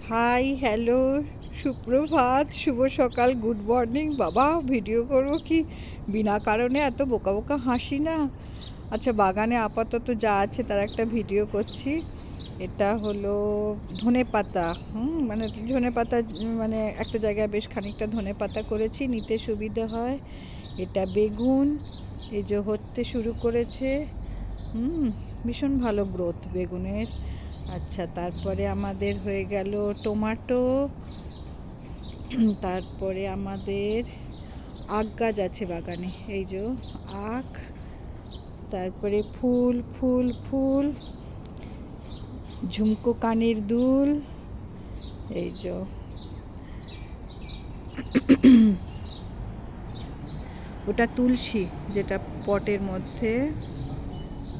High, hello, সুপ্রভাত, শুভ সকাল, good morning. বাবা, ভিডিও করবো কি বিনা কারণে এত বোকা বোকা হাসি না। আচ্ছা, বাগানে আপাতত যা আছে তার একটা ভিডিও করছি। এটা হলো ধনেপাতা। মানে ধনেপাতা, মানে একটা জায়গায় বেশ খানিকটা ধনেপাতা করেছি, নিতে সুবিধে হয়। এটা বেগুন, এই যে হতে শুরু করেছে। ভীষণ ভালো গ্রোথ বেগুনের। আচ্ছা, তারপরে আমাদের হয়ে গেল টমেটো। তারপরে আমাদের আখ গাছ আছে বাগানে, এই যে আখ। তারপরে ফুল ফুল ফুল, ঝুমকো কানের দুল, এই যে ওটা তুলসী, যেটা পটের মধ্যে।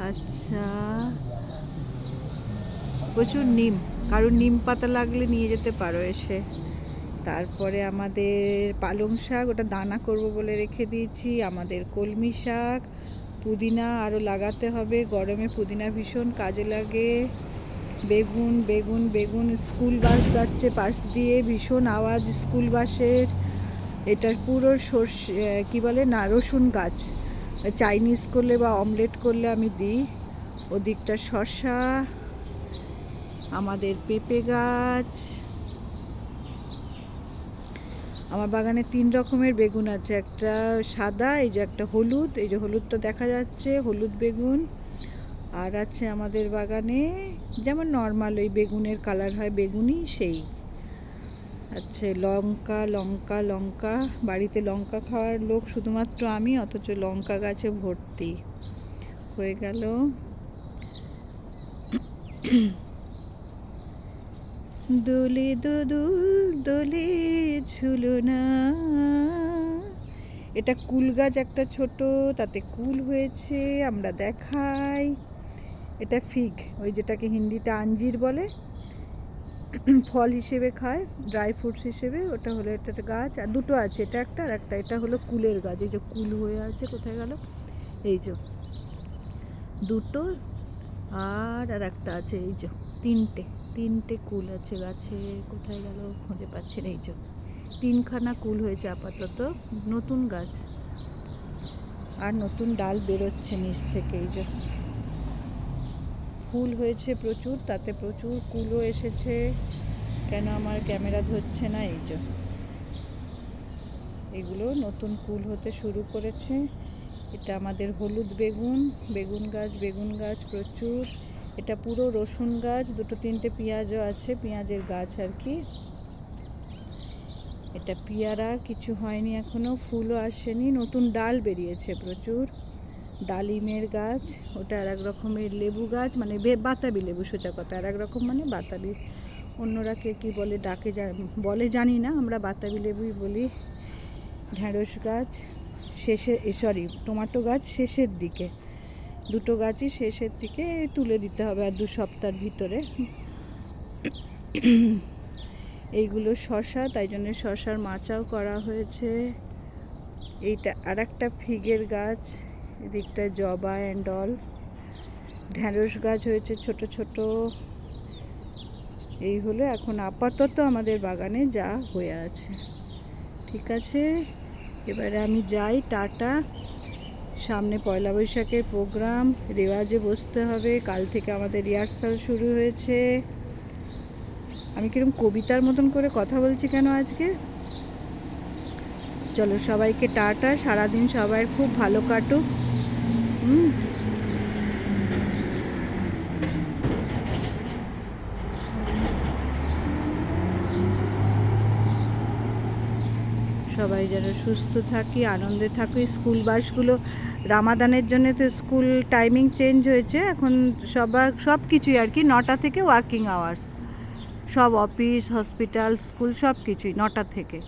আচ্ছা, প্রচুর নিম, কারণ নিম পাতা লাগলে নিয়ে যেতে পারো এসে। তারপরে আমাদের পালং শাক, ওটা দানা করব বলে রেখে দিয়েছি। আমাদের কলমি শাক, পুদিনা আরও লাগাতে হবে, গরমে পুদিনা ভীষণ কাজে লাগে। বেগুন বেগুন বেগুন, স্কুল বাস যাচ্ছে পাশ দিয়ে, ভীষণ আওয়াজ স্কুল বাসের। এটার পুরো সর্ষে কী বলে না, রসুন গাছ। চাইনিজ করলে বা অমলেট করলে আমি দিই। ওদিকটা শসা, আমাদের পেঁপে গাছ। আমার বাগানে 3 রকমের বেগুন আছে, একটা সাদা, এই যে একটা হলুদ, এই যে হলুদটা দেখা যাচ্ছে, হলুদ বেগুন। আর আছে আমাদের বাগানে যেমন নর্মাল ওই বেগুনের কালার হয় বেগুনি, সেই। আচ্ছা, লঙ্কা লঙ্কা লঙ্কা, বাড়িতে লঙ্কা খাওয়ার লোক শুধুমাত্র আমি, অথচ লঙ্কা গাছে ভর্তি হয়ে গেল। দোলে দোদুল দোলে ঝুলনা, এটা কুল গাছ একটা ছোট, তাতে কুল হয়েছে, আমরা দেখাই। এটা ফিগ, ওই যেটাকে হিন্দিতে আঞ্জির বলে, ফল হিসেবে খায়, ড্রাই ফ্রুটস হিসেবে। ওটা হলো একটা গাছ, আর দুটো আছে, এটা একটা আর একটা। এটা হলো কুলের গাছ, এই যে কুল হয়ে আছে, কোথায় গেল, এই যে দুটো, আর একটা আছে, এই যে তিনটে কুল আছে গাছে, কোথায় গেল খুঁজে পাচ্ছি না। এই যে 3খানা কুল হয়েছে আপাতত, নতুন গাছ, আর নতুন ডাল বেরোচ্ছে নিচ থেকে। এই যে ফুল হয়েছে প্রচুর, তাতে প্রচুর কুলও এসেছে। কেন আমার ক্যামেরা ধরছে না, এই যে এগুলো নতুন কুল হতে শুরু করেছে। এটা আমাদের হলুদ বেগুন, বেগুন গাছ প্রচুর। এটা পুরো রসুন গাছ, 2-3টে পেঁয়াজও আছে, পেঁয়াজের গাছ আর কি। এটা পেয়ারা, কিছু হয়নি এখনো, ফুলও আসেনি, নতুন ডাল বেরিয়েছে প্রচুর। ডালিমের গাছ, ওটা আর এক রকমের লেবু গাছ, মানে বাতাবি লেবু, সোজা কথা। আর এক রকম মানে বাতাবি, অন্যরা কে কী বলে ডাকে বলে জানি না, আমরা বাতাবি লেবুই বলি। ঢ্যাঁড়স গাছ শেষে, টমেটো গাছ শেষের দিকে, দুটো গাছই শেষের দিকে তুলে দিতে হবে আর 2 সপ্তাহের ভিতরে। এইগুলো শসা, তাই জন্য শসার মাচাও করা হয়েছে। এইটা আর একটা ফিগের গাছ, এদিকটায় জবা অ্যান্ড অল। ঢ্যাঁড়স গাছ হয়েছে ছোট ছোট। এই হলো এখন আপাতত আমাদের বাগানে যা হয়ে আছে। ঠিক আছে, এবারে আমি যাই, টাটা। সামনে পয়লা বৈশাখের প্রোগ্রাম, রেওয়াজে বসতে হবে, কাল থেকে আমাদের রিহার্সাল শুরু হয়েছে। আমি কিরকম কবিতার মতন করে কথা বলছি কেন আজকে? চলো, সবাইকে টাটা, সারাদিন সবাই খুব ভালো কাটুক। সবাই যেন সুস্থ থাকি, আনন্দে থাকি। স্কুল বাসগুলো রামাদানের জন্য তো স্কুল টাইমিং চেঞ্জ হয়েছে, এখন সব কিছুই আর কি 9টা থেকে ওয়ার্কিং আওয়ার্স, সব অফিস, হসপিটাল, স্কুল সব কিছুই 9টা থেকে।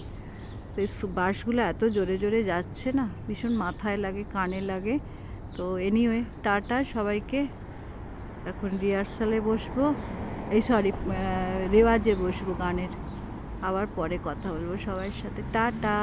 তো এই বাসগুলো এত জোরে জোরে যাচ্ছে না, ভীষণ মাথায় লাগে, কানে লাগে। তো এনিওয়ে, টাটা সবাইকে। এখন রিহার্সালে বসবো, রেওয়াজে বসবো গানের। আবার পরে কথা বলবো সবার সাথে, টাটা।